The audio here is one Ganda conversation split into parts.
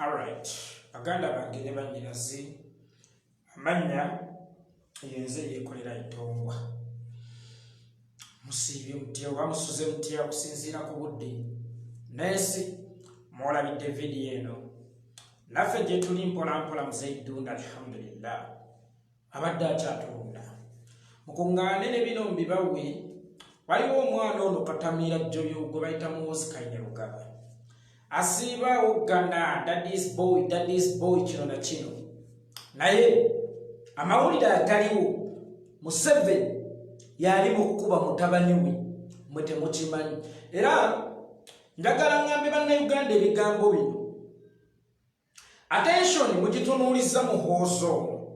Alright, baganda bange ne bannyinaze amanya yenze yekolera entongwa. Musiibye mutya oba musuze mutya okusinziira ku budde. Nensi mwolabidde vidiyo eno. Naffe gye tuli mpolampola muzeidunda alhamdulillah. Abadde akyatulunda. Mukuŋŋaane ne bino mbibawe waliwo omwana ono Katamiira Jjoyo gwe bayita Muhoozi Rugaba. Asiibaawo Ghana, daddy's boy kino na kino. Naye amawulire agaliwo Museveni yali mu kukuba mutabani we mwe temukimanyi. Era njagala ngambe bannayuganda ebigambo bino. Attention mugitunuuliza Muhoozi ono.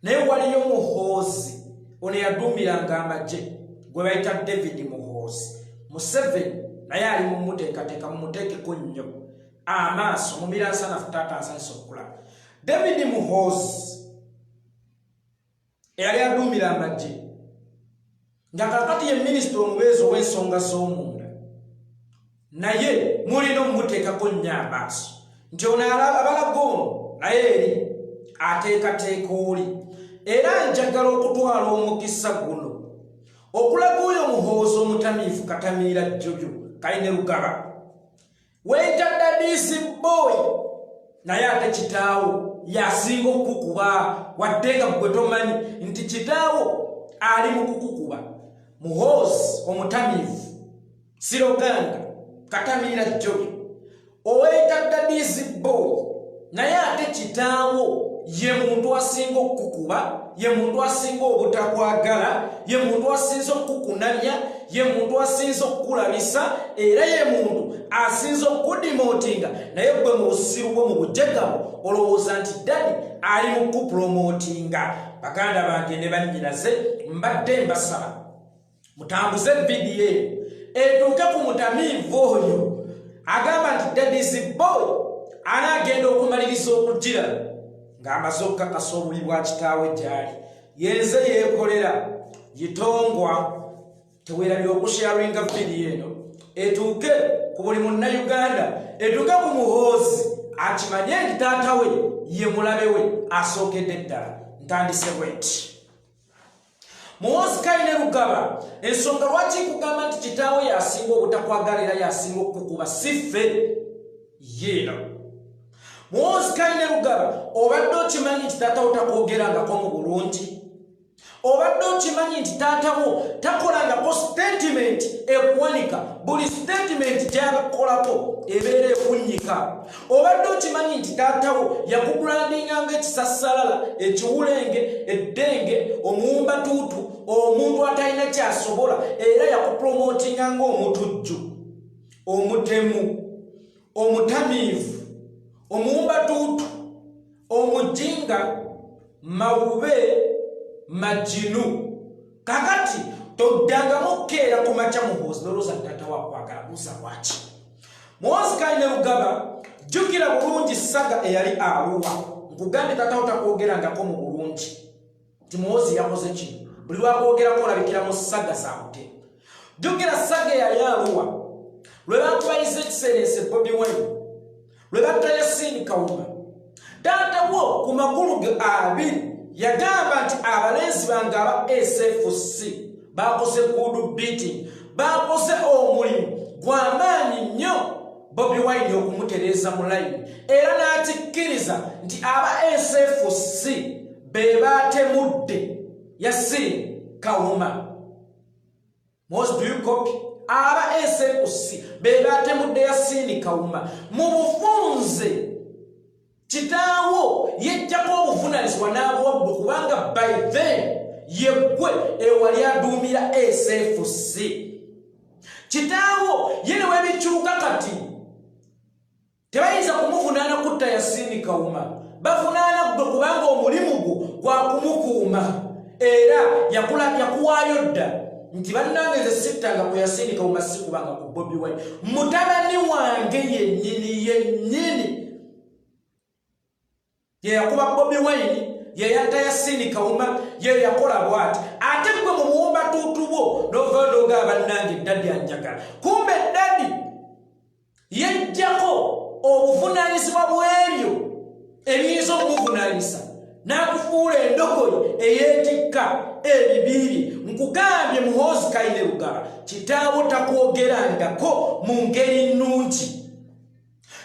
Naye waliyo Muhoozi ono yaduumiranga amagye gwe bayita David Muhoozi. Museveni naye ali mu muteekateeka mumuteekeko nnyo amaaso mumiraasa nafu taata asanyusa okulaba. David Muhoozi eyali aduumira amagye nga kakati ye minisita omubeezi ow'ensonga z'omunda, naye mulina omumuteekako nnyo amaaso nti ono abalaga ono naye eri ateekateeka oli. Era njagala okutwala omukisa guno okulaga oyo Muhoozi omutamiivu Katamiira Jjoyo Kaine Rugaba weyita daddy's boy naye ate kitaawo yasinga okukukuba wadde nga gwe tomanyi nti kitaawo ali mu kukukuba. Muhoozi omutamiivu Siroganga Katamiira Jjoyo oweyita daddy's boy naye ate kitaawo ye muntu asinga okukukuba, ye muntu asinga obutakwagala, ye muntu asinza okukunamya, ye muntu asinza okukulabisa, era ye muntu asinza okudimotinga. Naye gwe mu busiru bwo mu bujjagamu olowooza nti dadi ali mu kupromotinga. Baganda bange ne bannyinaze mbadde mbasaba mutambuze vidiyo eyo etuuke ku mutamiivu oyo agamba nti daddy's boy anaagenda okumaliriza okugira ng'amaze okukakasa obuli bwa kitaawe gyali. Yenze yeekolera yitongwa teweerabye okusharinga vidiyo eno etuuke ku buli munnayuganda, etuuke ku Muhoozi akimanye nti taata we ye mulabe we asookedde ddala. Ntandise bweti. Muhoozi Kaine Rugaba, ensonga lwaki kugamba nti kitaawe yasinga obutakwagala era yasinga okukuba si ffe yeeno. Muhoozi Kaine Rugaba, obadde okimanyi nti taata wo takwogerangako mu bulungi? Obadde okimanyi nti taata wo takolangako statement ekuwanika, buli statement gy'akolako ebeera ekunnyika? Obadde okimanyi nti taata wo yakubrandinganga ekisassalala, ekiwulenge, eddenge, omuwumbatuutu, omuntu atalina kyasobola, era yakupromotinganga omutujju, omutemu, omutamiivu, omuwumbatuutu, omujinga, mawube, majinu. Kakati toddangamu keera ku makya Muhoozi n'olowooza taata wakwagala buuza lwaki. Muhoozi Kaine Rugaba, jjukira bulungi saga eyali Arua. Nkugambye taata wo takwogerangako mu bulungi nti Muhoozi yakoze kino, buli lwakwogerako olabikira mu saga za mutemu. Jjukira saga eyali Arua lwe bakubayiza ekiseerense Bobi Wine, lwe batta Yasin Kawuma. Taata wo ku magulu ge abiri yagamba nti abalenzi bange aba SFC bakoze good beating, bakoze omulimu gw'amaanyi nnyo Bobi Wine okumutereeza mu layini, era n'akikkiriza nti aba SFC be baatemudde Yasin Kawuma. Muhoozi, do you copy? Aba SFC be baatemudde Yasin Kawuma mu bufunze. Kitaawo yejjako obuvunaanyizibwa n'abuwabbu kubanga by then yeggwe ewali aduumira SFC. Kitaawo ye ne webikyuka kati tebayinza kumuvunaana kutta Yasin Kawuma, bavunaana gwe kubanga omulimu gwo gwa kumukuuma, era yakuwaayo dda nti bannange nze sittanga ku Yasin Kawuma si kubanga ku Bobi Wine. Mutabani wange yennyini ye yakuba Bobi Wine, ye yatta Yasin Kawuma, ye yakola bw'ati. Ate gwe mu buwumbatuutu bwo n'ovaadoga bannange dadi anjagala. Kumbe dadi yejjako obuvunaanyizibwa bw'ebyo ebiyinza okumuvunaanyisa n'akufuula endogoyi eyeetikka ebibiiri. Nkugambye Muhoozi Kainerugaba, kitaawo takwogerangako mu ngeri nnungi.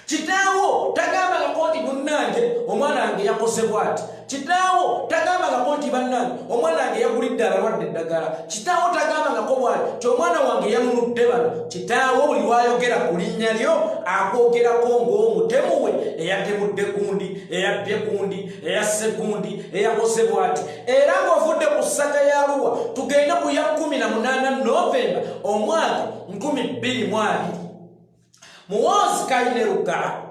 Kitaawo tagambangako nti munnange omwana wange yakoze bw'ati. Kitaawo tagambangako nti bannange omwana wange yagulidde abalwadde eddagala. Kitaawo tagambangako bw'ati ti omwana wange yanunudde bano. Kitaawo buli lwayogera ku linnya lyo akwogerako ng'omutemu we eyatemudde gundi, eyabbye gundi, eyasse gundi, eyakoze bw'ati. Era ng'ovudde ku ssaka ya Arua tugende ku ya 18 Novemba omwaka 2020. Muhoozi Kainerugaba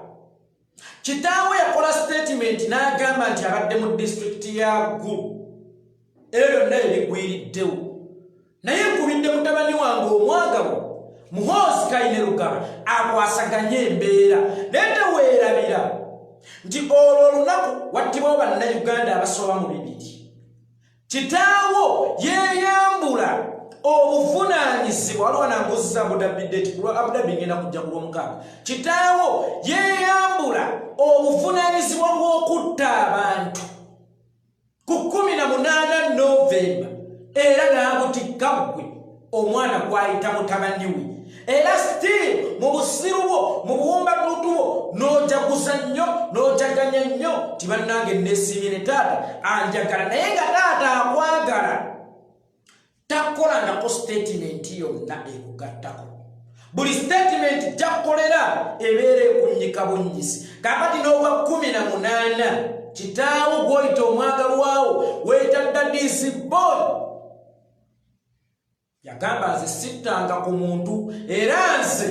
kitaawe yakola statement n'agamba nti abadde mu disitulikiti ya Gulu era byonna ebigwiriddewo. Naye nkubidde mutabani wange omwagamu Muhoozi Kainerugaba akwasaganye embeera. Naye teweerabira nti olwo olunaku wattibwawo bannayuganda abasoba mu 200. Kitaawo yeeyambula obuvunaanyizibwa waliwo nangozza abudabideti kulwa abudabi ngenda kujja ku Lwomukaaga. Kitaawo yeeyambula obuvunaanyizibwa bw'okutta abantu ku 18 Novemba era n'abutikka ggwe omwana gw'ayita mutabani we. Era still mu busiru bwo mu buwumbatuutu bwo n'ojaguza nnyo n'ojaganya nnyo ti bannange neesiimye ne taata anjagala naye nga taata akwagala. Takolangako statement yonna ekugattako. Buli statement gyakukolera ebeera ekunnyika bunnyisi. Kakati n'obwa 18 kitaawo gw'oyita omwagalwawo weeta Daddy's boy yagamba nze sittanga ku muntu era nze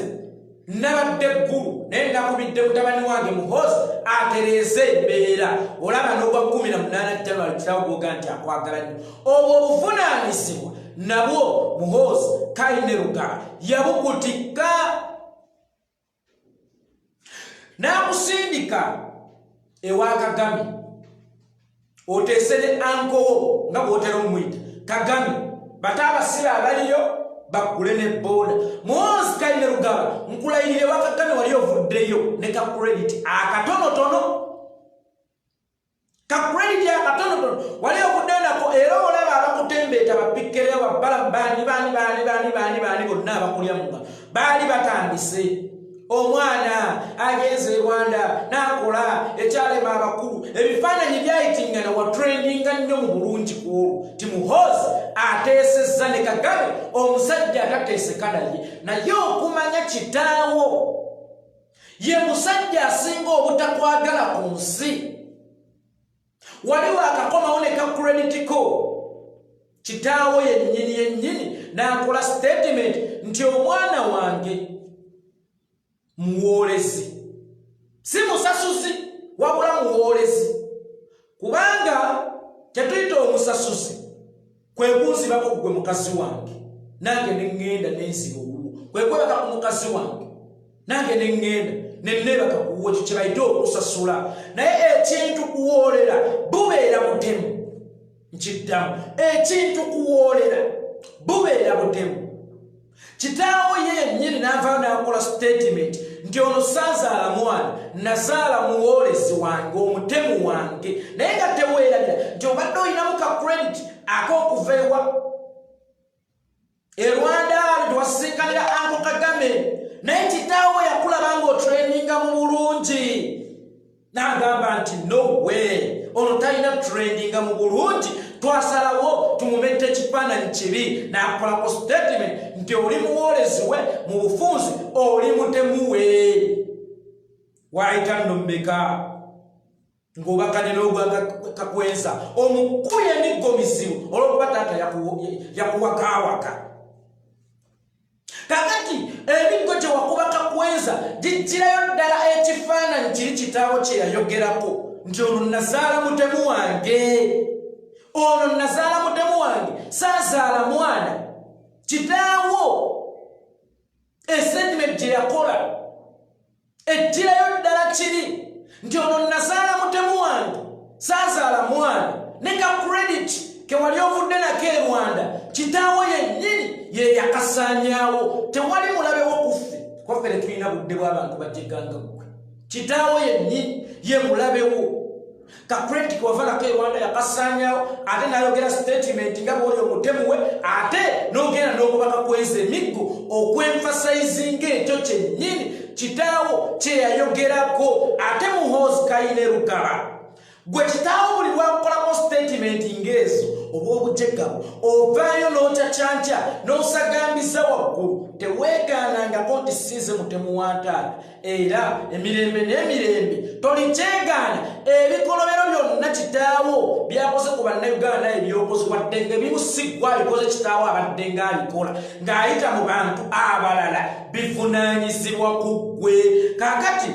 nabadde eggulu naye nakubidde mutabani wange Muhoozi atereeze embeera. Olaba n'obwa 18 January kitaawo gwoga nti akwagala nnyo. Obwo obuvunaanyizibwa nabwo Muhoozi Kainerugaba yabukutikka n'akusindika ewa Kagame oteese ne ankowo nga bw'otera omuyita Kagame bataabasibe abaliyo bakule ne booda. Muhoozi Kainerugaba nkulayirire wa Kagame wali ovuddeyo ne ka credit akatonotono. Ka credit akatonotono wali ovuddeyo nako era olaba abakutembeeta bapikkereyo babbala baani bonna abakulya muga baali batandise. Omwana agenze Rwanda n'akola ekyalema abakulu ebifaananyi byayitingana wa trendinga nnyo mu bulungi kwolwo ti Muhoozi ateesezza ne Kagame omusajja atateeseka naye okumanya kitaawo ye musajja asinga obutakwagala ku nsi. Waliwo akakomawo ne ka credit ko kitaawo yennyini n'akola statement nti omwana wange muwoolezi si musasuzi wabula muwoolezi kubanga tetuyita omusasuzi kwe kunzibako gwe mukazi wange nange neŋŋenda n'enziba oluwo kwe kwebaka ku mukazi wange nange neŋŋenda nenneebaka kuwo ekyo kye bayita okusasula. Naye ekintu kuwoolera bubeera butemu. Nkiddamu ekintu kuwoolera bubeera butemu. Kitaawo yennyini n'avaayo n'akola statement nti ono saazaala mwana nazaala muwoolezi wange omutemu wange. Naye nga teweerabira nti obadde olinamu ka credit ak'okuva ewa Rwanda tewasisinkanira Uncle Kagame naye kitaawo yakulaba ng'otraininga mu bulungi n'agamba nti no way ono talina traininga mu bulungi twasalawo tumumette ekifaananyi kibi n'akolako statement nti oli muwoolezi we mu bufunzi oli mutemu we. Waayita nno mmeka ng'obakane n'ogwakakwensa omukuye emiggo mizibu olw'okuba taata yakuwakaawaka. Kakati emiggo gye wakuba kakwensa gijjirayo ddala ekifaananyi kiri kitaawo kye yayogerako nti ono nazaala mutemu wange. Ono nazaala mutemu wange saazaala mwana. Kitaawo esentiment gye yakola ejjirayo ddala kiri nti ono nazaala mutemu wange saazaala mwana ne ka credit ke wali ovudde nako e Rwanda kitaawo yennyini ye yakasaanyaawo. Tewali mulabe wo kuffe kwaffe tulina budde bw'abantu bajjeganga ggwe kitaawo yennyini ye mulabewo kakrenti kwavalako ewanda yakasanyawo ate nayogera statement nga bwoli omutemuwe ate nogenda n'okubaka kweza emiggo okwemfasayizinga ekyo kyennyini kitaawo kyeyayogerako ate Muhoozi Kayine Rugaba gwe kitaawo buli lwakolako statement ngezo obw'obujeggawo ovaayo n'okyacyanca n'osagambiza waggulu teweegaanangako nti sinze mutemu wa ntaana era emirembe n'emirembe tolikyegaana ebikolobero byonna kitaawo byakoze ku bannayuganda ebyokoze wadde ng'ebimu siggwa bikoze kitaawo abadde ng'abikola ng'ayita mu bantu abalala bivunaanyizibwa ku ggwe kaakati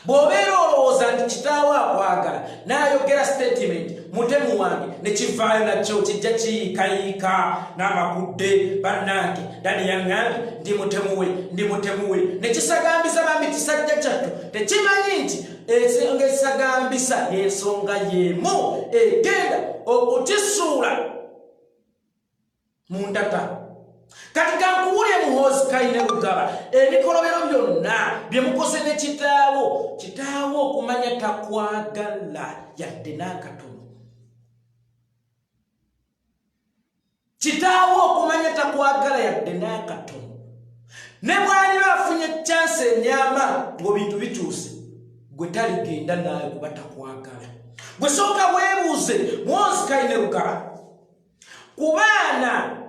bw'obeera olowooza nti kitaawo akwagala n'ayogera statement mutemu wange ne kivaayo nakyo kijja kiyiikayiika n'amakudde bannange dani yaŋŋambye ndi mutemuwe ne kisagambiza bambi kisajja kyattu tekimanyi nti ng'ekisagambisa y'ensonga y'emu egenda okukisuula mu ndata kati kankuwulye Muhoozi Kayine Rugaba ebikolobero byonna bye mukoze ne kitaawo okumanya takwagala yadde n'akatono kitaawo okumanya takwagala yadde n'akatono ne bwali bafunye chance ennyama ngo bintu bituuse gwe taligenda naye kuba takwagala gwe sooka weebuuze Muhoozi Kayine Rugaba ku baana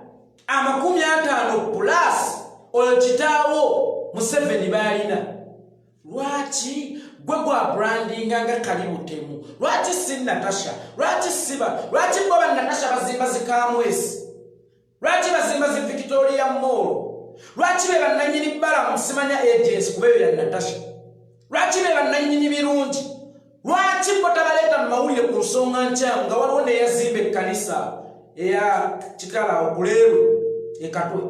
50 plus oyo kitaawo Museveni balina lwaki gwe gwa brandinga nga kali mutemu lwaki si Natasha lwaki bo ba Natasha bazimba zikamwesi lwaki bazimba zi Victoria Mall lwaki be bannanyini bbala musimanya agency kubeyo ya Natasha lwaki be bannanyini birungi lwaki bo tabaleeta mu mawulire ku nsonga nkyamu nga waliwo neyazimba ekkanisa eya kitala okuleero ekatwe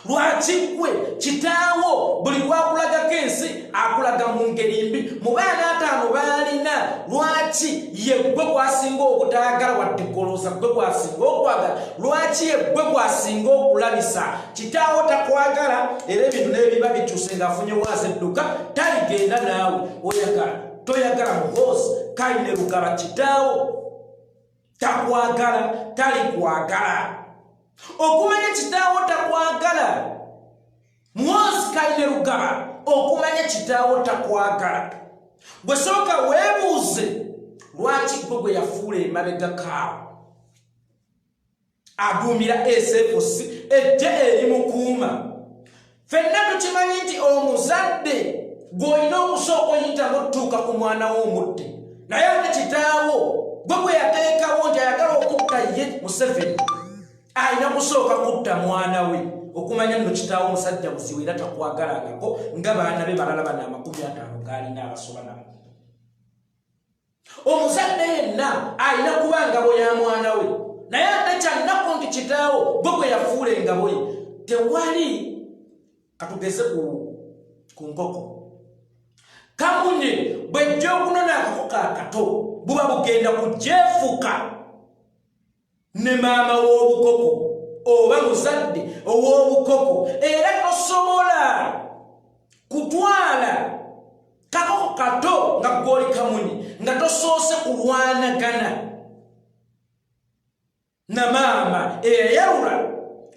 lwaki gwe kitaawo buli lwakulagako ensi akulaga mu ngeri mbi mu baana 5 balina lwaki ye gwe gwasinga okutaagala wadde golooza gwe gwasinga okwagala lwaki ye gwe gwasinga okulabisa kitaawo takwagala era ebintu n'ebiba bikyuse ng'afunye waaza edduka taligenda naawe toyagala Muhoozi Kayine Rugaba kitaawo takwagala talikwagala okumanya kitaawo takwagala Muhoozi Kayine Rugaba okumanya kitaawo takwagala gwe sooka weebuuze lwaki gwe yafuula emabega kaawo aduumira SFC ejje erimukuuma ffenna tukimanyi nti omuzadde gw'olina okusooka oyitamu otuuka ku mwana w'omudde naye ate kitaawo gwe yateekawo nti ayagala okutta ye Museveni ayina kusooka kutta mwana we okumanya nno kitaawo musajja muzibu era takwagalangako nga baana be balala bana 50 gaalina abasoba nabo omuzadde yenna ayina kuba ngabo ya mwana we naye ate kyannako nti kitaawo gwe yafuula engabo ye tewali katugeze ku nkoko kamunye bwejja okunona akakoko akato buba bugenda kujeefuka ne maama w'obukoko oba muzadde ow'obukoko era tosobola kutwala kakoko kato nga gwoli kamunye nga tosoose kulwanagana na maama eyayalula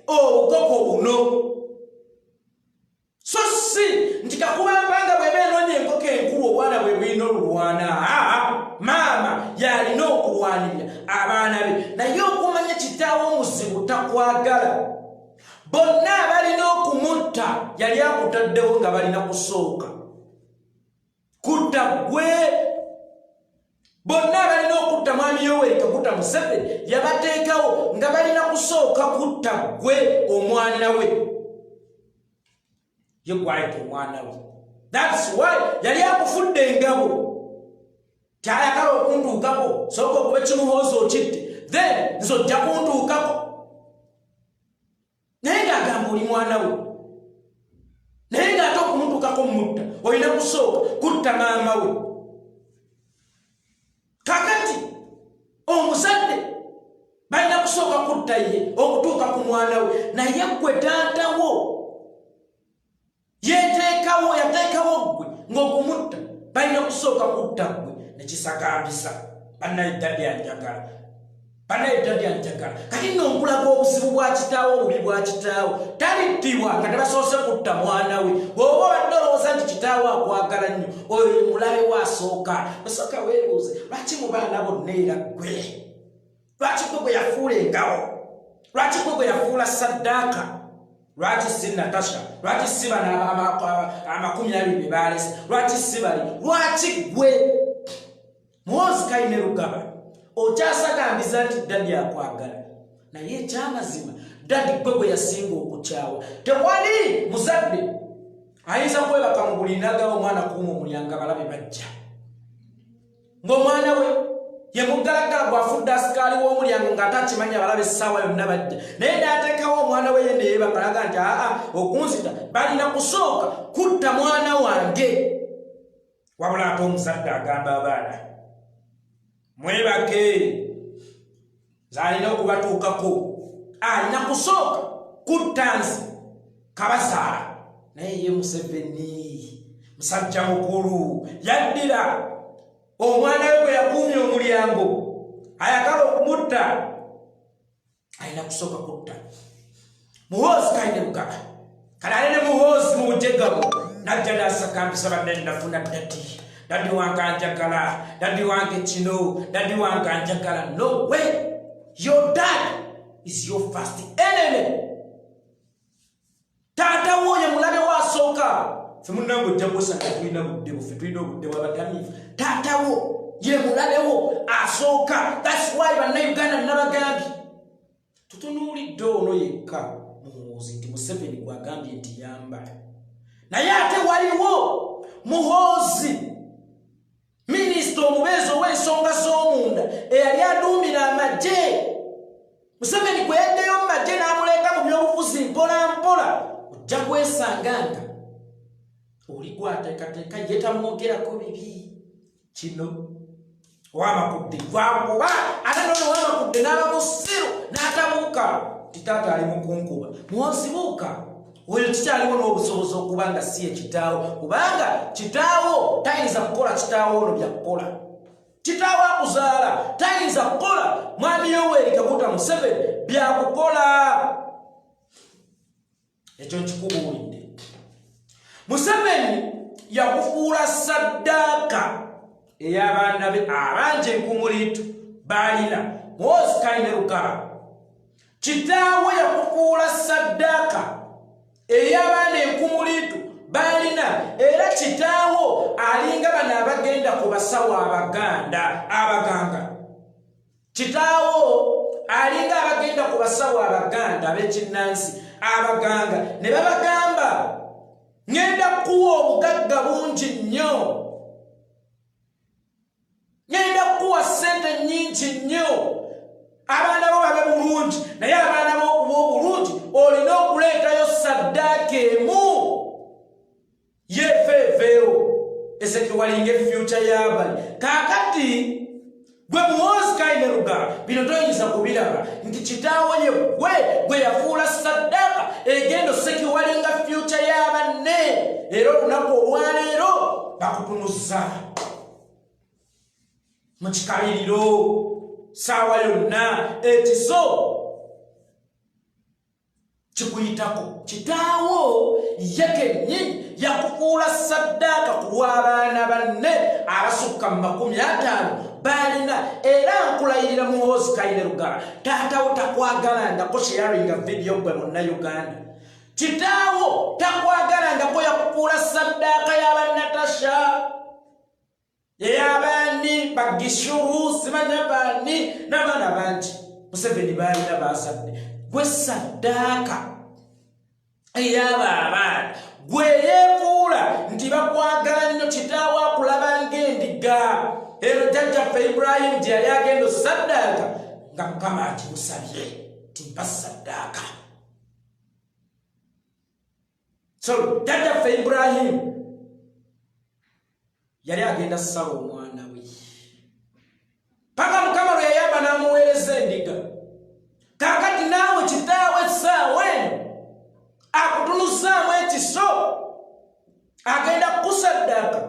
obukoko buno so si nti kakubambanga bweba enoonya enkoko enkulu obwana bwe bwina olulwana maama yalina okulwanirira abaana be naye okumanya kitaawo muzibu takwagala bonna abalina okumutta yali akutaddewo nga balina kusooka kutta gwe bonna abalina okutta mwami Yoweri Kaguta Museveni yabateekawo nga balina kusooka kutta gwe omwana we ye gwayita omwana we that's why yali akufudde engabo kyayagala okuntuukako sooka okuba Kimuhoozi okitte then nzojja kuntuukako naye ng'agamba oli mwana we naye ng'ate okumutuukako mutta olina kusooka kutta maama we kakati omuzadde balina kusooka kutta ye okutuuka ku mwana we naye gwe taatawo yateekawo gwe ng'okumutta balina kusooka kutta ggwe nekisagambisa bannayidda byanjagala kati nno nkulaga obuzibu bwa kitaawo obubi bwa kitaawo talittibwa nga tebasoose kutta mwana we bw'oba obadde olowooza nti kitaawo akwagala nnyo oyo mulabe wasooka osooka weebuuze lwaki mu baana bonna era ggwe lwaki gwe yafuula engawo lwaki gwe yafuula saddaaka lwaki si Natasha lwaki si bano 20 be baalese lwaki si bali lwaki gwe Muhoozi Kayine Rugaba okyasagambiza nti dadi akwagala naye ekyamazima dadi gwe yasinga okukyawa tewali muzadde ayinza kwebaka mu buli nagawo omwana kuuma omulyango balabe bajja ng'omwana we ye mugalagala bw'afudde asikaali w'omulyango ng'atakimanya balabe essaawa yonna bajja naye n'ateekawo omwana we ye neyeebakalaga nti okunzita balina kusooka kutta mwana wange wabula ate omuzadde agamba abaana mwebake zalina okubatuukako alina kusooka kutta nze kabazaala naye ye Museveni musajja mukulu yaddira omwana we bwe yakuumya omulyango ayagala okumutta alina kusooka kutta Muhoozi Kayine Rugaba kale ne Muhoozi mu bujegabo najja n'asakambisa banne nafuna dadi wange anjagala dadi wange kino dadi wange anjagala no way your dad is your first enemy taata woye mulabe wasooka fe munnange ojja kwesanga tulina budde bufe tulina obudde bwabatamiivu taata wo ye mulabe wo asooka that's why bannayuganda nabagambye tutunuulidde ono yekka Muhoozi nti Museveni gwagambye nti yambala naye ate waliwo Muhoozi minisita omubeezi ow'ensonga z'omunda eyali aduumira amagye Museveni gwe yaddeyo mu magye n'amuleeta mu byobufuzi mpola mpola ojja kwesanga nga oli gwateekateeka ye tamwogerako bibi kino owamakudde gwakuba ate nono owamakudde n'aba musiru n'atabuuka titaata ali mukunkuba Muhoozi buuka oyo kikyaliwo n'obusobozi okuba nga si ekitaawo kubanga kitaawo tayinza kukola kitaawo ono byakukola kitaawo akuzaala tayinza kukola mwami Yoweri Kaguta Museveni byakukola ekyo nkikubuulidde Museveni yakufuula saddaaka ey'abaana be abangi enkumuliitu baalina Muhoozi Kayine Rugaba kitaawo yakufuula saddaaka ey'abaana enkumuliitu baalina era kitaawo alinga bano abagenda ku basawo abaganga kitaawo alinga abagenda ku basawo abaganda ab'ekinnansi abaganga ne babagamba ngenda kuwa obugagga bungi nnyo ngenda kuwa ssente nnyingi nnyo abaana bo babe bulungi naye abaana b'okuba obulungi olina okuleetayo saddaaka emu yefeefeewo esekiwalinga efyuca y'abali kaakati gwe Muhoozi Kayine Rugaba bino toyinza kubiraba nti kitaawo ye gwe yafuula saddaaka egenda osekiwalinga fyuca y'abanne era olunaku olwaleero bakutunuza mu kikaliriro saawa yonna ekiso kikuyitako kitaawo ye kennyini yakufuula saddaaka ku lw'abaana banne abasukka mu 50 baalina era nkulayirira Muhoozi Kayine Rugaba taatawo takwagalangako sharinga video gwe monna Uganda kitaawo takwagalangako yakufuula saddaaka y'abannatasha ey'abaani bagishuru simanya baani n'abaana bangi Museveni baalina baazadde gwe saddaaka ey'abo abaana gwe yeefuula nti bakwagala nnyo kitaawo akulaba ng'endiga ero jjajjaffe Ibrahim gye yali agenda saddaaka nga Mukama akimusabye nti mpa saddaaka so jjajjaffe Ibrahim yali agenda ssala omwana we paka Mukama lwe yayamba n'amuweereza endiga kaakati naawe kitaawe essaawa eno akutunuzaamu ekiso agenda kusaddaaka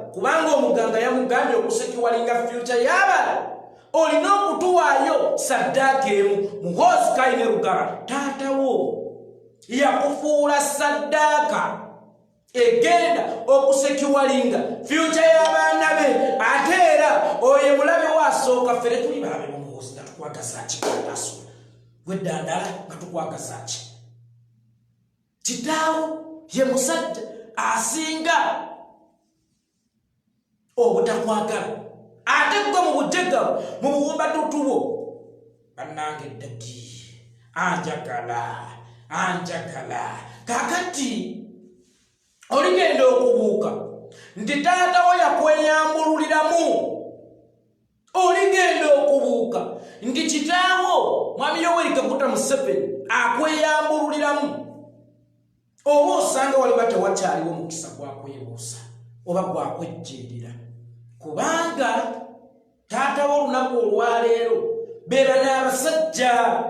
mugambye okusekiwalinga future y'abaana olina okutuwaayo saddaaka emu. Muhoozi Kayine Rugaba taatawo yakufuula saddaaka egenda okusekiwalinga future y'abaana be. Ate era oyo mulabe wasooka fere tuli balabe mu Muhoozi nga tukwagaza ki kwataso weddandala nga tukwagaza ki. Kitaawo ye musajja asinga obutakwagala. Ate gwe mu bujjaga mu buwumbatutubo bannange ddati anjagala. Kakati oligenda okubuuka nti taatawo yakweyambululiramu. Oligenda okubuuka nti kitaawo Mwami Yoweri Kaguta Museveni akweyambululiramu. Oba osanga waliba tewakyaliwo omukisa gwakwebuusa oba gwakwejjeerera, kubanga taatawo olunaku olwaleero beera n'abasajja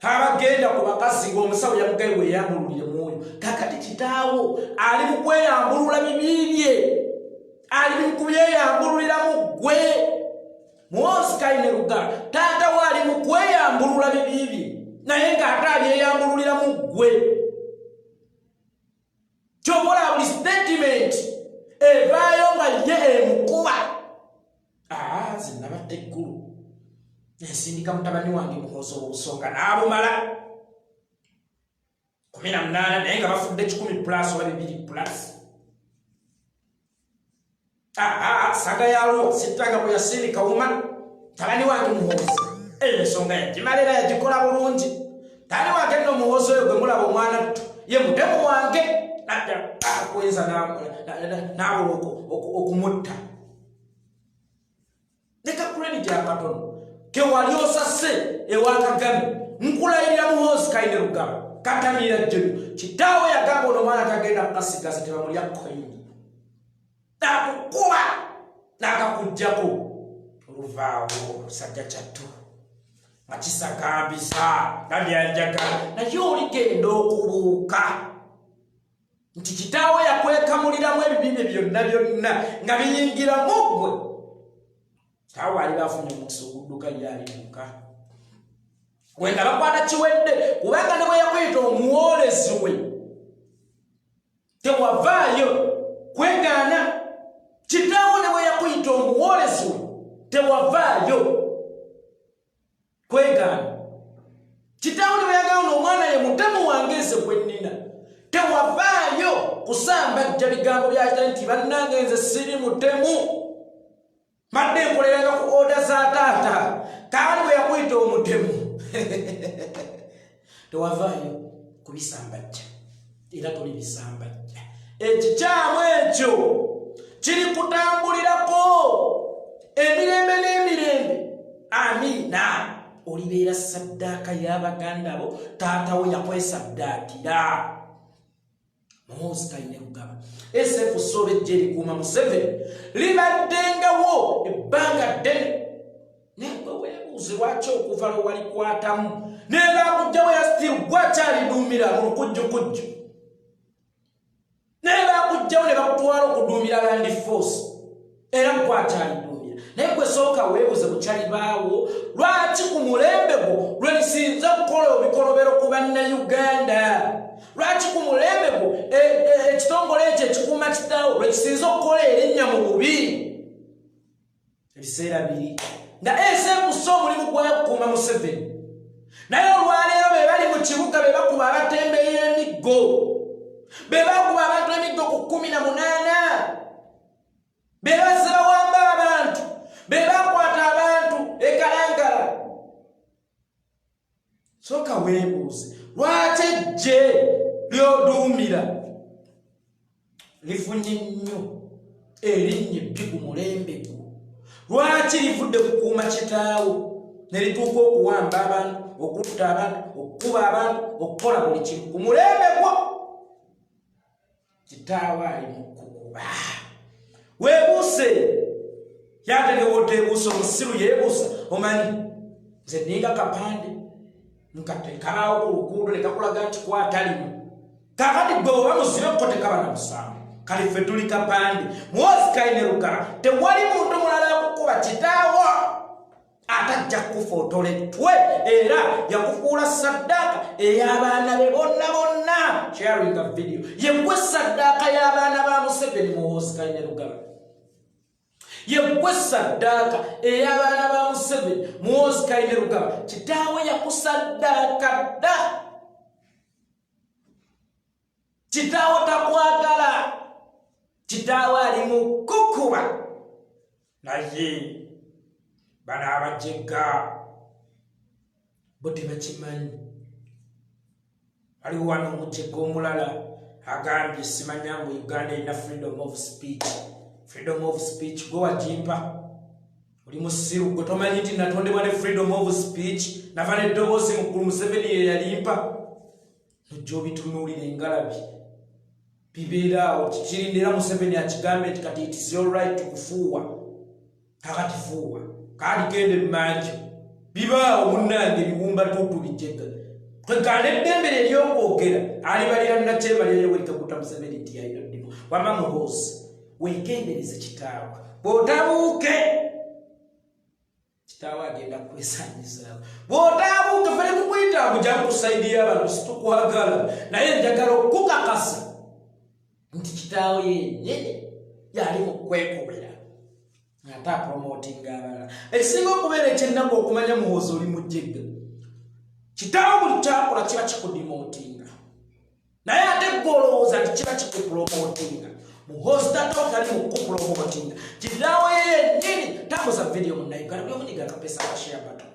abagenda ku bakazi ng'omusawo yamugaye weeyambululire mwoyo. Kakati kitaawo ali mu kweyambulula bibi bye, ali mu kubyeyambululiramu ggwe. Muhoozi Kayine Rugaba taatawo ali mu kweyambulula bibi bye naye ng'ate abyeyambululiramu ggwe. Kyobola buli statement evaayo nga ye emukuba. Zinabadde eggulu ensindika mutabani wange Muhoozi obusonga n'abumala 18 naye nga bafudde 10 plus oba 2 plus. Saga yalwo sittanga bwe yasindika wuma mutabani wange Muhoozi ensonga yagimalira yagikola bulungi. Tani wange nno Muhoozi oyo gwe mulaba omwana ttu ye mutemu wange akweza nawe okumutta. Leka credit yakatono ke wali osase ewa Kagame nkulayirira Muhoozi Kayine Rugaba katamira jjelu. Kitaawe yagamba ono mwana kagenda kukasigaza tebamulya koyini nakukuba nakakujjako oluvaawo olusajja kyattu nga kisagambisa nabyanjagala. Naye oligenda okubuuka nti kitaawe yakwekamuliramu ebibibi byonna nga biyingira muggwe. Kitaawe ali bafunye omukisa ogudduka lyalimuka wenga bakwata kiwedde, kubanga ne bwe yakuyita omuwolezi we tewavaayo kwegaana. Kitaawe ne bwe yakuyita omuwolezi we tewavaayo kwegaana. Kitaawe ne bwe yagamba omwana ye mutemu wange gwe nnina tewavaayo kusambajja bigambo byakita nti bannange nze siri mutemu madde nkoleranga ku oda za taata kaali bwe yakuyita omutemu. Tewavaayo kubisambajja era tuli bisambajja. Ekikyamu ekyo kiri kutambulirako emirembe n'emirembe. Amiina. Olibeera saddaaka y'abaganda bo taatawo yakwesaddaakira. Muhoozi Kayine Rugaba SF Sobe Jerikuuma Museveni libaddengawo ebbanga ddene. Naye weebuuze lwaki okuva lwe walikwatamu nebaakugjawo yasitiru gwakyaliduumira mu lukujjukujju, nebaakugjawo ne bakutwala okuduumira Land Force era gwakyaliduumira. Naye gwe sooka weebuuze bukyalibaawo lwaki ku mulembe gwo lwe lisinza kukola obikolobero ku bannayuganda. Lwaki ku mulembe gwo ekitongole ekyo ekikuuma kitaawo lwe kisinza okukola erinnya mu bubi. Ebiseera biri nga eseekusa omulimu gwayo kukuuma Museveni, naye olwaleero be bali mu kibuga be bakuba abatembeyi emiggo, be bakuba abantu emiggo ku 18, be bazze bawamba abantu, be bakwata abantu ekalangala. Sooka weebuuze lwaki ejje lyoduumira lifunye nnyo erinnya ebbi ku mulembe gwo? Lwaki livudde kukuuma kitaawo ne lituuka okuwamba abantu, okutta abantu, okukuba abantu, okukola buli kimu ku mulembe gwo? Kitaawo ali mu kukuba. Weebuuse yategewa oteebuusa, omusiru yeebuusa. Omanyi nze ninga kapande nkatekaawo ku luguudo ne kakulaga nti kwatalimu. Kakati gwe oba muzibe ko tekaba na musango. kali ffe tuli kapande Muhoozi kaine Lugala tewali muntu mulala akukuba kitaawo atajja kufotolettwe era yakufuula saddaaka ey'abaana be bonna sharing a video yegwe saddaaka y'abaana ba Museveni Muhoozi kaine Lugala yegwe saddaaka ey'abaana ba Museveni Muhoozi kaine Lugala kitaawe yakusaddaaka dda kitaawe takwagala kitaawe ali mu kukuba naye bana abajegga bo tebakimanyi waliwo wano omujegga omulala agambye simanya ngu Uganda erina freedom of speech gwe wagimpa oli musiru gwe tomanyi nti natondebwa ne freedom of speech nava neddoboozi mukulu Museveni ye yalimpa nojja obitunuulira engalabi bibeeraawo kikirindira Museveni akigambe nti kati it is your right kufuuwa kakati fuuwa kaali gende mmanju bibaawo munnange biwumba tuutu bijjega twegana eddembe ery'okwogera alibalira nakyebalira yoweri Museveni nti yalina ddimu wama Muhoozi weegendereze kitaawe bw'otabuuke kitaawe agenda kwesaanyizaawo bw'otabuuke fere kukuyitaamu gya kusaidiya abantu situkwagala naye njagala okukakasa nti kitaawe yennyini yali mu kwekobera ate apromotinga abalala ekisinga okubeera ekyennaku okumanya Muhoozi oli mujjegga kitaawe buli kyakola kiba kikudimotinga naye ate gwolowooza nti kiba kikupromotinga Muhoozi tatao tali mu kupromotinga kitaawe yennyini tambuza video munnayuganda byomuniga akapesa akashare button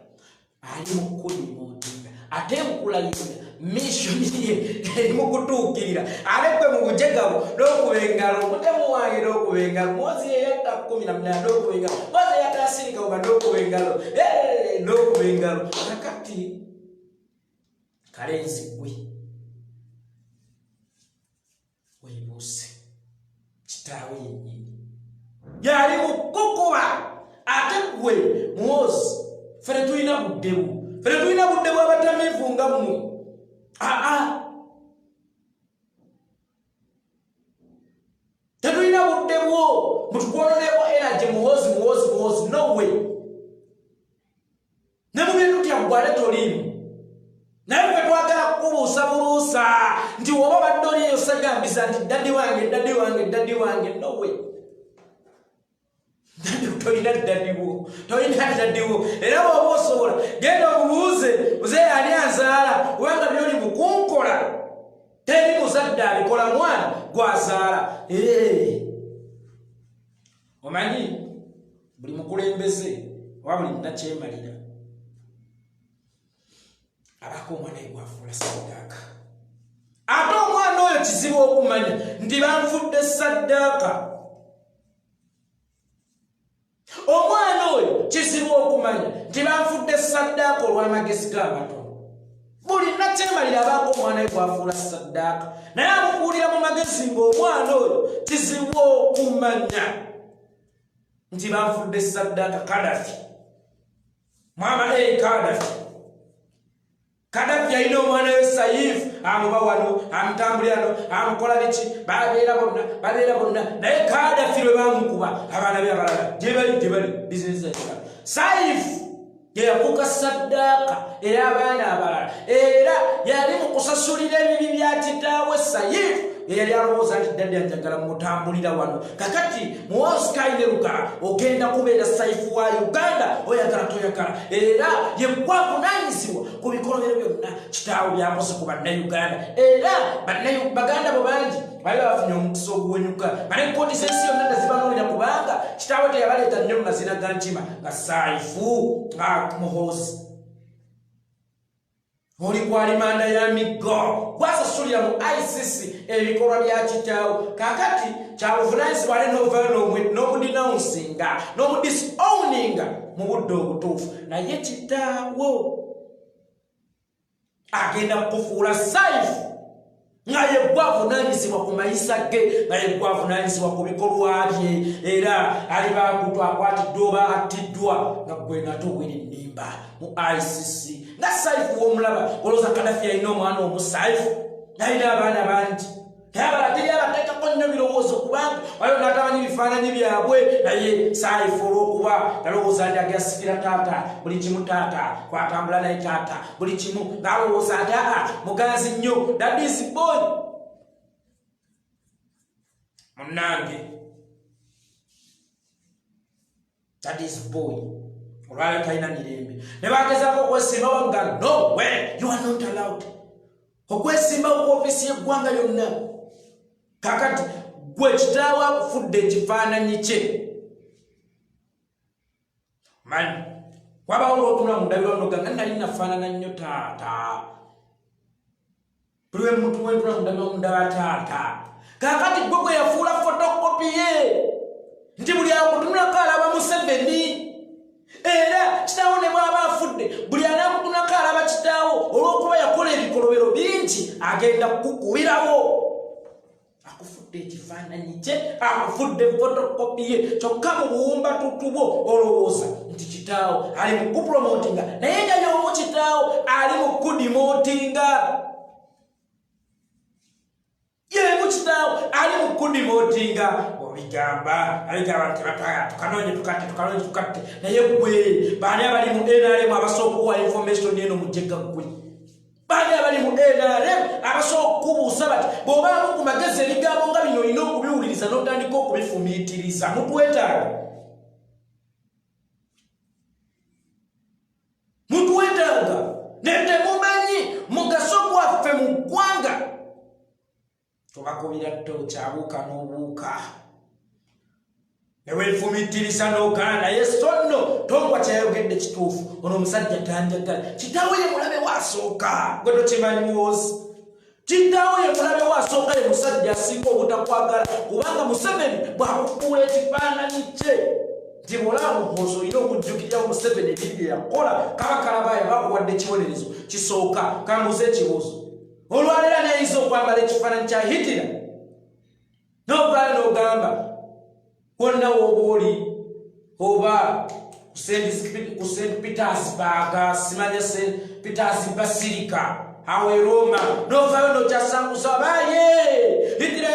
ali mu kudimotinga ate mukulayirira mission ye erimu kutuukirira alekwe mu bujegabo n'okubengalo mutemu wange n'okubengalo Muhoozi yeyatta 18 n'okubengalo Muhoozi yeyatta asirika oba n'okubengalo n'okubengalo nakati kalenzi gwe weebuuse kitaawe yennyini yali mu kukuba ate gwe Muhoozi fere tulina budde bw'abatamiivu nga mmwe tetulina budde bwo mutukwononeko energy Muhoozi no way ne mu bintu tyaggwale toliimu naye ffe twagala kukubuusabuusa nti woba badde oli eyo sagambiza nti daddi wange no way tolina daddiwo era bwoba osobola genda omubuuze muzeeyi ani anzaala kubanga byoli mukunkola teri muzadde abikola mwana gwazaala omanyi buli mukulembeze oba buli munakyemalira abako omwana egwafuula saddaaka ate omwana oyo kizibu okumanya nti banfudde saddaaka omwana oyo kizibu okumanya nti banfudde saddaaka olw'amagezi g'abato buli nakyemalira abaako omwana we gwafuula saddaaka naye amukuulira mu magezi ng'omwana oyo kizibu okumanya nti banfudde saddaaka Kadafi mwama Kadafi yalina omwana we Saifu amuba wano amutambulirano amukola biki babeera bonna naye Kadafi lwe bamukuba abaana be abalala gyebali bizinesi ekala Saifu yakuka saddaaka era abaana abalala era yali mu kusasulira ebibi bya kitaawe Saifu yali alowooza nti dadde anjagala mutambulira wano kakati Muhoozi kaine Lugala ogenda kubeera Saifu wa Uganda oyagala toyagala era yegwavunaanyizibwa ku bikolobero byonna kitaawe byakoze ku bannayuganda era baganda bo bangi bali bafunye omukisa oguwenyuka bane enkooti z'ensi yonna tezibanoolera kubanga kitaawe teyabaleeta nnyo mu mazina ga nkima nga Saifu nga Muhoozi oli kwalimanda ya miggo gwasasulira mu ICC ebikolwa bya kitaawo kakati kyabuvunanyizibwa ale n'obudinawunsinga n'obudisowninga mu budde obutuufu naye kitaawo agenda kufuula Saifu nga yegwavunaanyizibwa ku mayisa ge nga yegwavunaanyizibwa ku bikolwa bye era alibakutwa akwatiddwa oba attiddwa nga gwe nate oweri nnimba mu ICC nga Saifu w'omulaba olowooza Kadafi yalina omwana omusaifu nalina abaana bangi Yabala teri abateekako nnyo birowoozo kubanga waliwo n'atamanyi bifaananyi byabwe naye saayifuula okuba nalowooza nti agasikira taata buli kimu taata kwatambula naye taata buli kimu ng'alowooza nti muganzi nnyo daddies boy munnange daddies boy olwaleo talina mirembe ne bagezaako okwesimbawo nga no way you are not allowed okwesimbawo ku ofiisi y'eggwanga yonna kakati gwe kitaawo akufudde ekifaananyi kye manyi wabawo lwotuna mu ndabiro noga nga nali nafaanana nnyo taata buli muntu wentuna mu ndabiro mundaba taata kakati gwe gwe yafuula fotokopi ye nti buli akutunulako alaba Museveni era kitaawo ne bw'aba afudde buli anaakutunako alaba kitaawo olw'okuba yakola ebikolobero bingi agenda kukukubirawo akufudde ekifaananyi kye akufudde fotokopi ye kyokka mu buwumba tutubwo olowooza nti kitaawo ali mu kupromotinga naye nga y'omu kitaawo ali mu kudimotinga yemu kitaawo ali mu kudimotinga obigamba abigamba nti tukanoonye tukatte naye gwe baani abali mu NRM abasobola okuwa information eno mujjega gwe baani abali mu NRM abasobola okubuuza bati bw'obaako ku magezi ebigambo nga bino olina okubiwuliriza n'otandika okubifumiitiriza mutwetaaga netemumanyi mugaso gwaffe mu ggwanga tobakubira tokyabuuka n'obuuka neweefumiitiriza n'ogaana naye sonno tongwa kyayogedde kituufu ono omusajja tanjagala kitaawe ye mulabe waasooka gwe tokimanyi Muhoozi kitaawe ye mulabe waasooka ye musajja asinga obutakwagala kubanga Museveni bw'akufuula ekifaananyi kye nti bw'olaba Muhoozi olina okujjukiryawo Museveni ebiri bye yakola kabakalabaayo bakuwadde ekibonerezo kisooka kambuza ekibuuzo olwaleero nayinza okwambala ekifaananyi kya Hitler n'ovaayo n'ogamba wonna w'oba oli oba ku St. Petersburg simanya St. Petersburg Basilica awe Roma n'ovaayo n'okyasanguza baye Hitler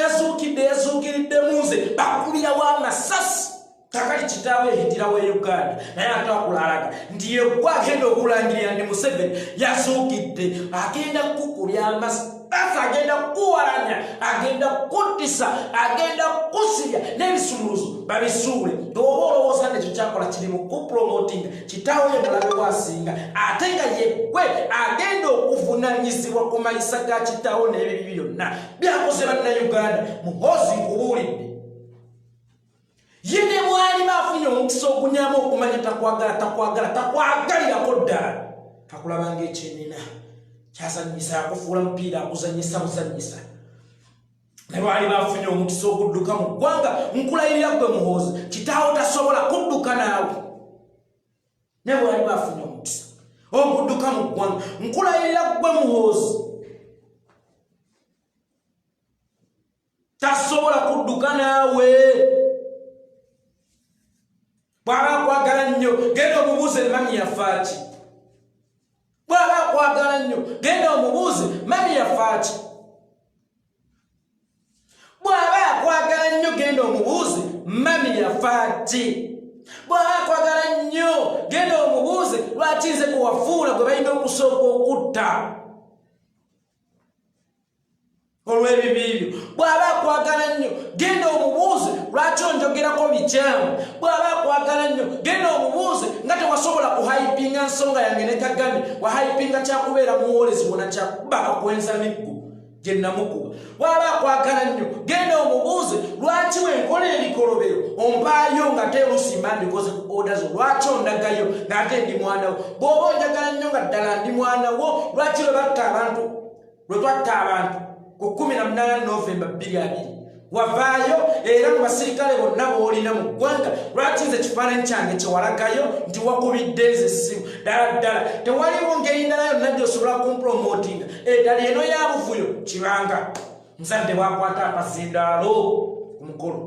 yazuukiridde munze bakubirawo amasasi kakali kitaawe Hitler we Uganda naye ate akulalaga nti yegwe agenda okulangirira ndi Museveni yazuukidde agenda kukubya amasasi agenda kuwalanya agenda kuttisa agenda kusirya n'ebisumuluzo babisuule oba olowooza nekyo kyakola kiri mu kupromotinga kitaawe ye mulabe waasinga ate nga yegwe agenda okuvunaanyizibwa ku mayisa ga kitaawe n'ebibi byonna byakoze bannayuganda Muhoozi nkubuulidde ye ne mwali baafunye omukisa ogunyamu okumanya takwagalirako ddala akulabanga ekyenina kyasanyisa yakufuula mupiira akuzanyisa muzanyisa ne baali baafunye omukisa ogudduka mu ggwanga nkulayirira gwe Muhoozi kitaawo tasobola kudduka naawe ne baali baafunye omukisa ogudduka mu ggwanga nkulayirira gwe Muhoozi tasobola kudduka naawe bw'aba akwagala nnyo genda omubuuze mami yafaaki bw'aba akwagala nnyo genda omubuuze mami yafaaki bw'aba akwagala nnyo genda omubuuze mami yafaaki bw'aba akwagala nnyo genda omubuuze lwaki nze kuwafuula gwe balina okusooka okutta olw'ebibibyo bw'aba akwagala nnyo genda omubuuze lwaki onjogerako bikyamu bw'aba akwagala nnyo genda omubuuze nga tewasobola kuhayipinga nsonga yange ne Kagame wahayipinga kyakubeera muwolezi wona kyakubaka kwenza miggu gye namukuba bw'aba akwagala nnyo genda omubuuze lwaki wenkola ebikolobero ompaayo nga te olusimba mbikoze ku oda zo lwaki ondagayo ng'ate ndi mwanawo bw'oba onjagala nnyo nga ddala ndi mwanawo lwaki lwe twatta abantu ku 18 Novemba 2020 wavaayo era mu basirikale bonna boolina mu ggwanga lwaki nze kifaananyi kyange kyewalagayo nti wakubidde nze essimu ddala tewaliwo ngeri ndala yonna gy'osobola kumpromotinga eddala eno ya buvuyo kibanga nzadde bwakwata akazindaalo ku mukolo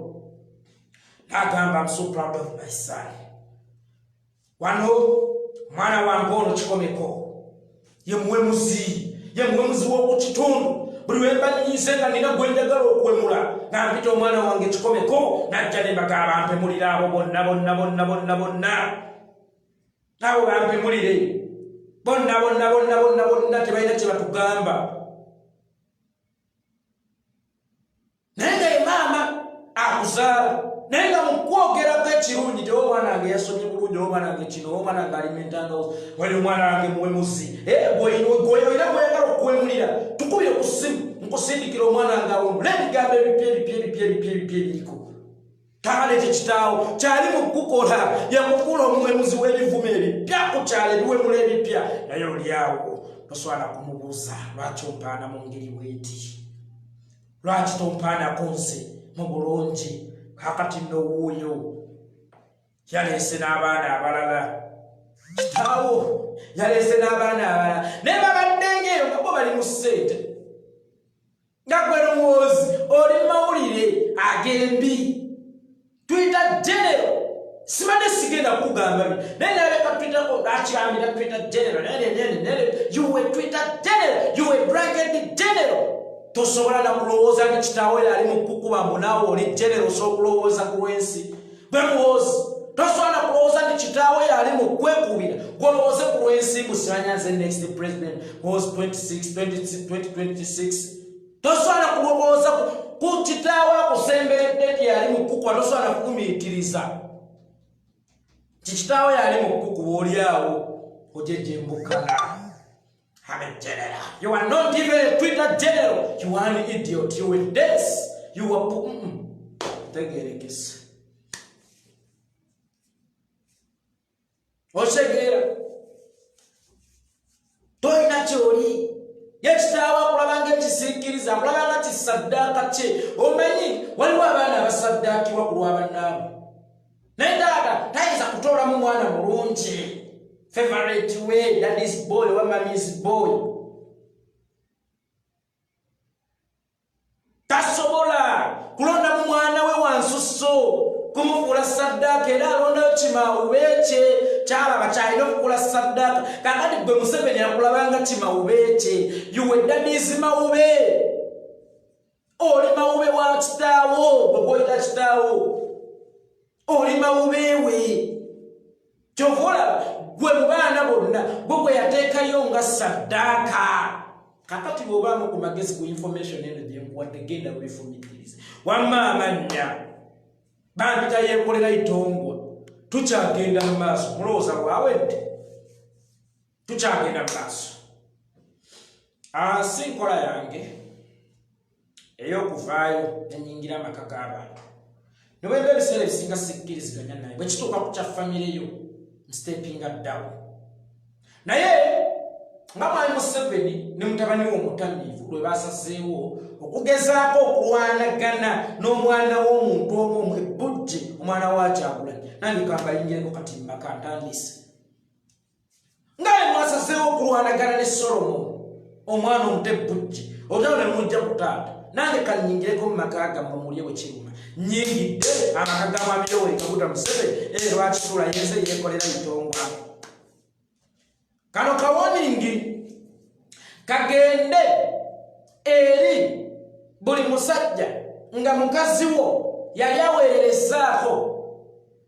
n'agamba I'm so proud of my son wano mwana wange ono kikomeko ye muwemuzi w'oku kitundu buli wemba nyize nga nina gwenjagala okwemula nga mpita omwana wange kikomeko najja ne mbagamba bampemulira abo bonna abo bampemulire bonna tebalina kye batugamba. Naye nga ye maama akuzaala naye nga mu kwogerako ekirungi tewe omwana wange yasomye bulungi omwana wange kino omwana wange alimentandao wali omwana wange muwemuzi oyina gweyagala okuwemulira tukubire ku ssimu nkusindikira omwana wange awemula ebigambo ebipya ebiriko tabalete kitaawo kyali mu kukola yakukula omuwemuzi w'ebivumo ebipya ku kyalo ebiwemula ebipya naye oliawo toswala kumubuuza lwaki ompaana mu ngeri bweti lwaki tompaanako nze mu bulungi kakati nowuuyo yaleese n'abaana abalala kitaawo yaleese n'abaana abalala naye babaddengeeyo nga bo bali mu ssente nga gwe Muhoozi oli mawulire agembi twita genero simane sigenda kugamba naye naleka twitako akigambira twita genero you were Twitter general, you were bragged general. Tosobola na kulowooza nga kitaawo ali mu kukuba munaawo oli genero sokulowooza ku lwensi gwe Muhoozi tosobola na kulowooza nga kitaawo ali mu kwekubira gwolowooze ku lwensi musimanyanze next president was 2026 tosobola na kulowooza ku kitaawo akusemberedde yali mu kukuba tosobola na kukumiitiriza kitaawo yali mu kukuba oliawo ojejembukana. I'm a general. You are not even a Twitter general. You are an idiot. You were this. You were Tegerekis. Oshegera. Toina chori. Yekitawa kulabanga kisikiriza kulabanga kisaddaka kye. Omanyi waliwo abaana abasaddakirwa ku lw'abannaabwe. Naye taata tayinza kutoolamu mwana mulungi. Favorite way, daddy's boy, or mommy's boy. Tasobola kulonda mu mwana we wansuso kumukula saddaka era alonda kimawubeche kyalaba kyalina okukula saddaka kakati gwe Museveni akulabanga kimawubeche yuwe daddy's mawube oli mawube wa kitaawo bwe goyita kitaawo oli mawube we kyovola gwe mubaana bonna gwe yateekayo nga saddaka kakati bw'obaamu ku magezi ku information eno gyenkuwadde genda weefumitirize wamma amannya bambita yeekolera itongwa tukyagenda mu maaso mulowooza bwawedde tukyagenda mu maaso si nkola yange ey'okuvaayo nenyingira amaka g'abantu ne bwemba ebiseera ebisinga sikkiriziganya naye bwe kituuka ku kya famireyo stepping down. Naye nga mwami Museveni ne mutabani we omutamiivu lwe basazeewo okugezaako okulwanagana n'omwana w'omuntu omu ebbujje omwana wa Kyagulanyi nange kambayingireko katimba kantandise nga ye mwasazeewo okulwanagana ne Solomon omwana omuto ebbujje olutalo ne mujja ku taata nange kanyingireko mu maka gammwe mulye bwe kiruma nyingidde amaka ga mwami Yoweri Kaguta Museveni lwakisula yenze yeekolera itongwa. Kano kawoningi kagende eri buli musajja nga mukazi wo yali aweererezaako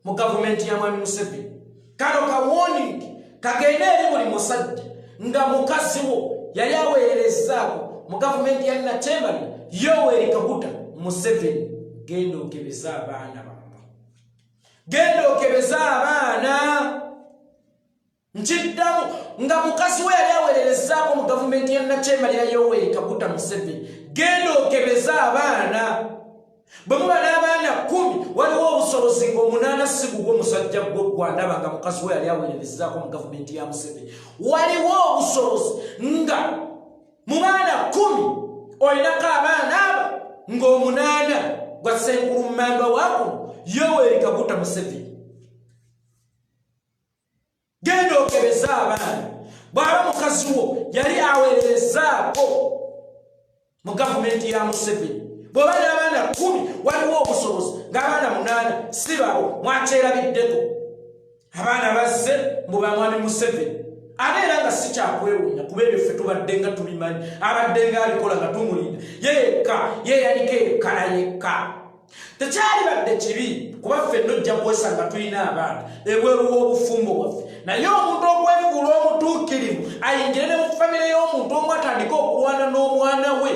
mu gavumenti ya mwami Museveni. Kano kawoningi kagende eri buli musajja nga mukazi wo yali aweererezaako mu gavumenti ya Mutabani Yoweri Kaguta Museveni. Genda okebeza abaana bamwe. Genda okebeza abaana. Nkiddamu nga mukazi we yali aweererezaako mu gavumenti ya Mutabani ya Yoweri Kaguta Museveni. Genda okebeza abaana. Bwe muba n'abaana 10 waliwo obusobozi nga 8 si gugwe musajja gw'oggwandaba nga mukazi we yali aweererezaako mu gavumenti ya Museveni. Waliwo obusobozi nga mu baana 10 olinako abaana abo nga 8 gwa Ssenkulu mmamba waako Yoweri Kaguta Museveni. Genda okebeza abaana. Bw'aba mukazi wo yali aweererezaako mu gavumenti ya Museveni. Bw'oba n'abaana 10 waliwo obusobozi ng'abaana 8 si babo mwakyerabiddeko. Abaana bazze mu bamwami Museveni ate era nga si kyakwewuunya kuba ebyo ffe tubadde nga tubimanyi abadde nga abikola nga tumulinda yekka yeeyaliko ekkala yekka tekyali badde kibi kuba ffe nojja kwesanga tulina abaana ebweru w'obufumbo bwaffe naye omuntu okwefuula omutuukirivu ayingire ne mu famire y'omuntu omu atandika okulwana n'omwana we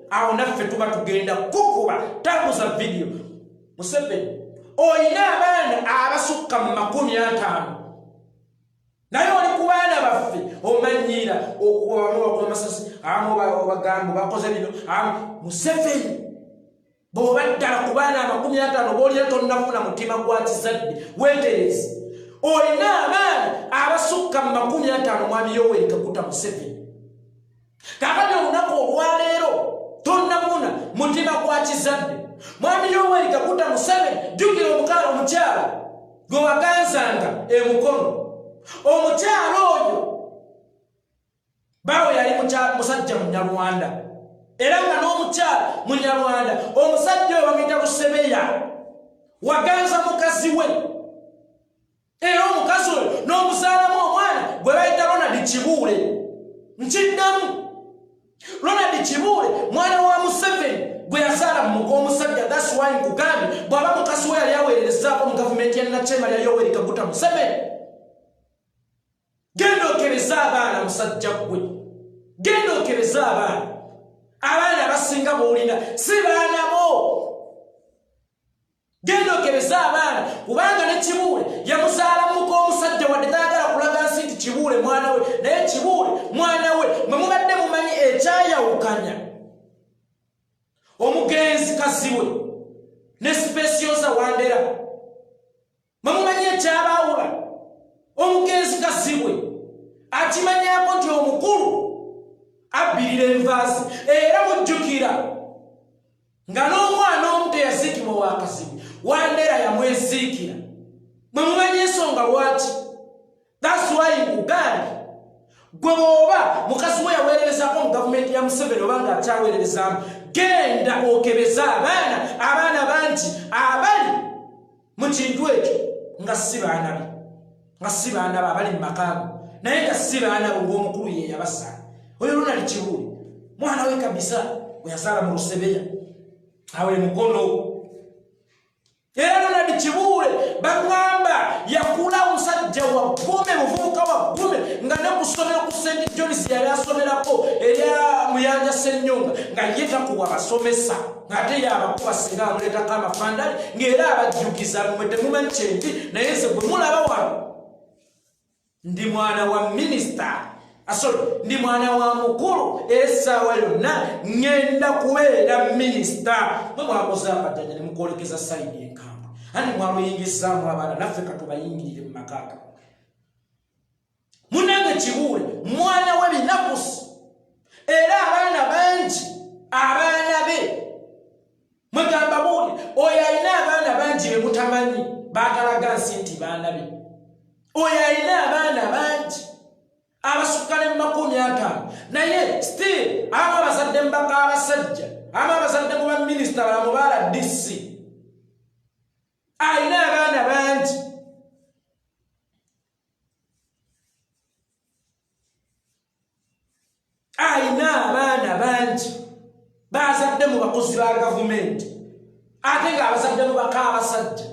awo naffe tuba tugenda kukuba tambuza vidiyo. Museveni oyina abaana abasukka mu 50 naye oli ku baana baffe omanyira okubamu bakola masasi abamu bagambo bakoze bino Museveni bw'oba ddala ku baana 50 b'olina tonnafuna mutima gwa kizadde weeterezi. Olina abaana abasukka mu 50 mwami Yoweri Kaguta Museveni kakati olunaku olwaleero tonnafuna mutima gwa kizadde mwami Yoweri Kaguta Museveni. Jjukira omukyala gwe waganzanga emukono omukyala oyo bawe yali musajja munyarwanda era nga n'omukyala munyarwanda omusajja oyo bamuyita Lusebeya waganza mukazi we era omukazi oyo n'omuzaalamu omwana gwe bayita Ronald Kibuule. Nkiddamu Ronald Kibuule mwana wa Museveni gwe yazaala mu mugo omusajja. That's why nkugambye bw'aba mukazi we yali aweererezaako mu gavumenti ya Nakyema ya Yoweri Kaguta Museveni. Genda okereza abaana musajja gwe, genda okereza abaana abasinga b'olina si baana bo. Genda okereza abaana kubanga ne Kibuule yamuzaala muko omusajja wadde taagala kulaga nsi nti Kibuule mwana we naye Kibuule mwana we mwe mubadde mumanyi ekyayawukanya omugenzi kazi we ne Specioza Wandera. Mwe mumanyi ekyabaawula omugenzi kazi we akimanyako nti omukulu abbirira envaazi era mujjukira nga n'omwana omu teyaziikibwa wakazibu Wandera yamweziikira. Mwe mumanyi ensonga lwaki? That's why nkugambye gwe bw'oba mukazi we yaweererezako mu gavumenti ya Museveni oba nga akyaweererezaamu genda okebeza abaana bangi abali mu kintu ekyo nga si baana be nga si baana be abali mu makaago naye nga si baana be ng'omukulu ye yabasaala. Oyo Ronald Kibuule mwana we kabisa gwe yazaala mu Lusebeya awo emukono. Era Ronald Kibuule bagamba yakula omusajja waggome muvubuka waggome nga ne ku ssomero ku St. John's yali asomerako erya Muyanja Ssennyonga nga ye takuwa basomesa ng'ate yabakuba singa amuleetako amafandali ng'era abajjukiza mwe temumanyi kyendi naye nze bwe mulaba wano ndi mwana wa minisita ndi mwana wa mukulu essaawa yonna ngenda kubeera minisita. Mwe mwakoze akajjanja ne mukwolekeza sayidi enkambwe andi mwaluyingizaamu abaana naffe katubayingirire mu makaaga. Munnange Kibuule mwana w'ebinakusi era abaana bangi abaana be mwegamba buuli oyo alina abaana bangi be mutamanyi baagalaga nsi nti baana be. Oyo alina abaana bangi abasukka ne 50 naye still aba abazadde mbaka abasajja aba abazadde mu baminisita balamu baala DC alina abaana bangi. Alina abaana bangi bazadde mu bakozi ba gavumenti ate nga abazadde mu baka abasajja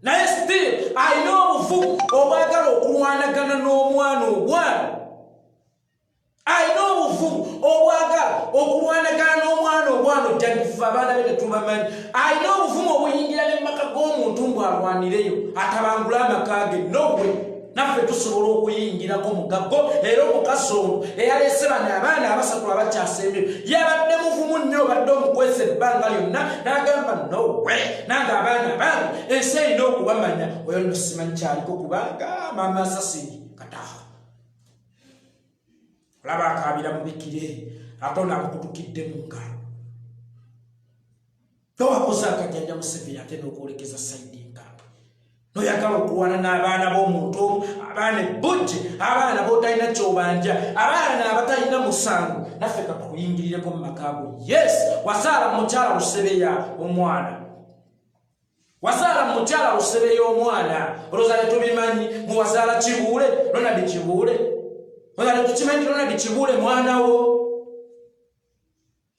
naye still alina obuvumu obwagala okulwanagana n'omwana obwana. Alina obuvumu obwagala okulwanagana n'omwana obwana ojjangifa abaana be tetubamanyi. Alina obuvumu obuyingira ne maka g'omuntu mbwalwanireyo atabangula amaka ge nogwe naffe tusobola okuyingirako mugaggo. Era omukazi ono eyaleese bano abaana abasatu abakyasembeyo yabadde muvumu nnyo obadde omukwesa ebbanga lyonna n'agamba nowe nange abaana bange ensi erina okubamanya. Oyo nno simanyi kyaliko kubanga maama Asasini kataaha olaba akaabira mubikire ate onaamukutukidde mu ngalo. Towakoze akajjanja Museveni ate n'okwolekeza sayidi enkambwe noyagala okulwana n'abaana b'omuntu omu abaana ebbujje abaana b'otalina kyobanja abaana abatalina musango naffe katukuyingirireko mu makaago. Yes wazaala mukyala Lusebeya omwana wazaala mukyala Lusebeya omwana olowooza ne tubimanyi muwazaala Kibuule Ronald Kibuule olwo tukimanyi Ronald Kibuule mwana wo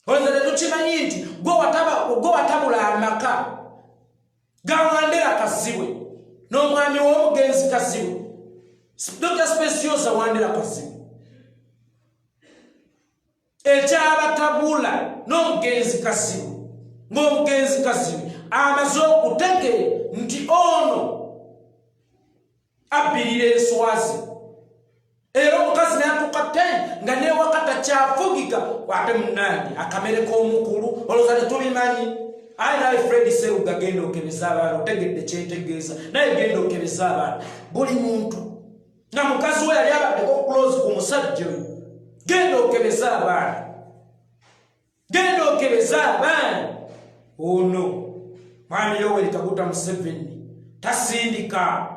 olwo tukimanyi nti gwe watabula amaka gawandera Kazibwe n'omwami w'omugenzi Kazibwe Dr. Speciosa wandera Kazibwe ekyabatabula n'omugenzi Kazibwe ng'omugenzi Kazibwe amaze okutegera nti ono abbirira enswazi era omukazi n'atuka nga newakata kyafugika ate munange akamere k'omukulu olowooza tetubimanyi aye nawe Fred Seruga genda okebeza abaana otegedde kyetegeeza naye genda okebeza abaana buli muntu nga mukazi we yali abaddeko close ku musajja oyo genda okebeza abaana genda okebeza abaana ono mwami Yoweri Kaguta Museveni tasindika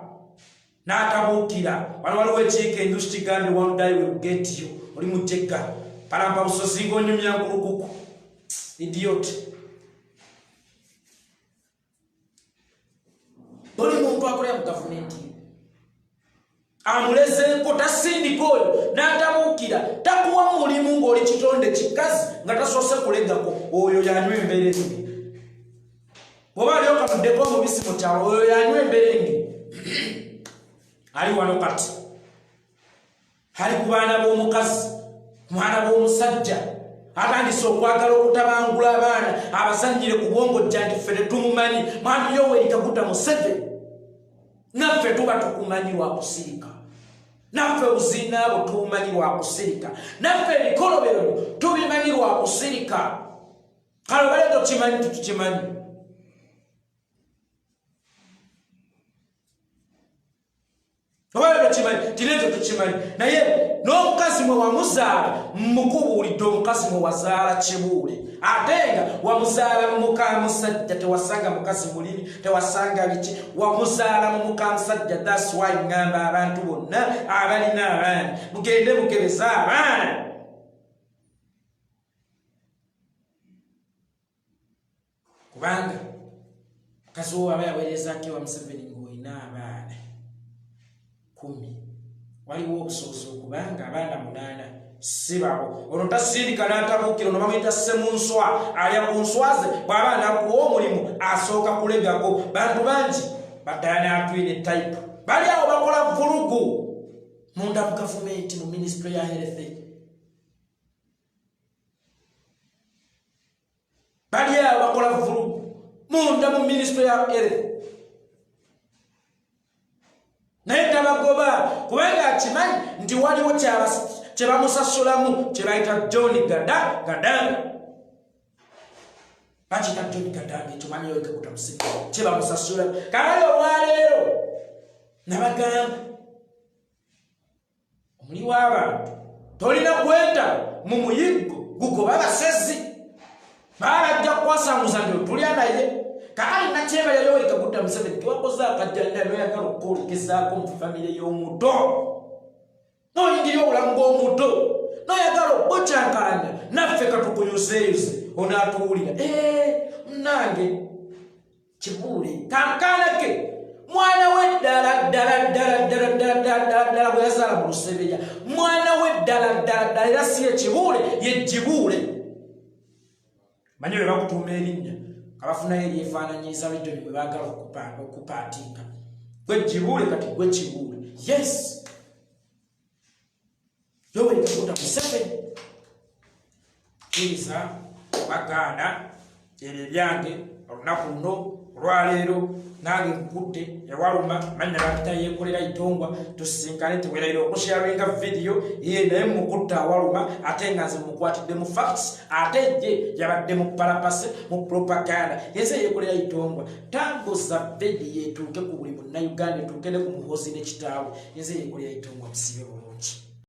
n'atabuukira wano waliwo ekiika enjuki kigambye one day will get you oli mujjegga palampa busozi ng'onyumya nkulukuku idiot buli muntu akolera mu gavumenti amulezenko tasindika oyo n'atabuukira takuwa mulimu ng'oli kitonde kikazi nga tasoose kulegako oyo yanywa emberenge bw'oba ali okamuddeko omubisi mu kyalo oyo yanywa emberenge ali wano kati ali ku baana b'omukazi ku baana b'omusajja atandise okwagala okutabangula abaana abasanyire ku bwongojja nti ffe tetumumanyi mwami Yoweri Kaguta Museveni naffe tuba tukumanyi lwa kusirika naffe buziina abo tubumanyi lwa kusirika naffe ebikolobero tubimanyi lwa kusirika kale bale tokimanyi tutukimanyi obayo tukimanyi tinezo tukimanyi naye n'omukazi mwe wamuzaala mukubuulidde omukazi mwe wazaala Kibuule ate nga wamuzaala mu muka musajja tewasanga mukazi mulimi tewasanga biki wamuzaala mu muka musajja that's why ngamba abantu bonna abalina abaana mugende mukebeza abaana kubanga mukazi wo aba yaweerezako ewa Museveni ng'olina abaana 10 waliwo obusobozi okubanga abaana 8 sibabo ono tasindika n'atabuukira ono bamuyita Ssemunswa alya ku nswaze bw'aba anakuwa omulimu asooka kulegako bantu bangi baddala n'atwine type bali awo bakola vulugu munda mu gavumenti mu ministry ya health bali awo bakola vulugu munda mu ministry ya health naye tabagoba kubanga akimanyi nti waliwo kyebamusasulamu kyebayita John Gadanga bakita John Gadanga ekyo mwami Yoweri Kaguta Museveni kyebamusasula kale olwaleero nabagamba omuli w'abantu tolina kweta mu muyiggo gugoba abasezi baalajja kukwasanguza nti otulya naye kali nakyebala Yoweri Kaguta Museveni tiwakoze akajjanja noyagala okukolekezaako mu famire y'omuto noyingira obulamu bw'omuto noyagala okukyankalanya naffe katukunyuzeeyuze onaatuwulira munange Kibuule kankanake mwana we ddala bwe yazaala mu Lusebeya mwana we ddala era si ye Kibuule ye Kibuule manyi bwe bakutuuma erinnya abafunayo eryefaananyiza region bwe baagala okupaatinga gwe Kibuule kati gwe Kibuule yes Yoweri Kaguta Museveni kkiriza bagaana ebyo ebyange olunaku luno olwaleero nange nkudde ewaluma manya bakita yeekolera itongwa tusisinkane tiwerayira okusharinga vidiyo ye naye mukutta awaluma ate nga nze mukwatidde mu facts ate ye yabadde mu palapase mu propaganda yeze yeekolera itongwa tambuza vidiyo etuuke ku buli munnayuganda etuuke ne ku Muhoozi ne kitaawe yeze yeekolera itongwa musibe bulungi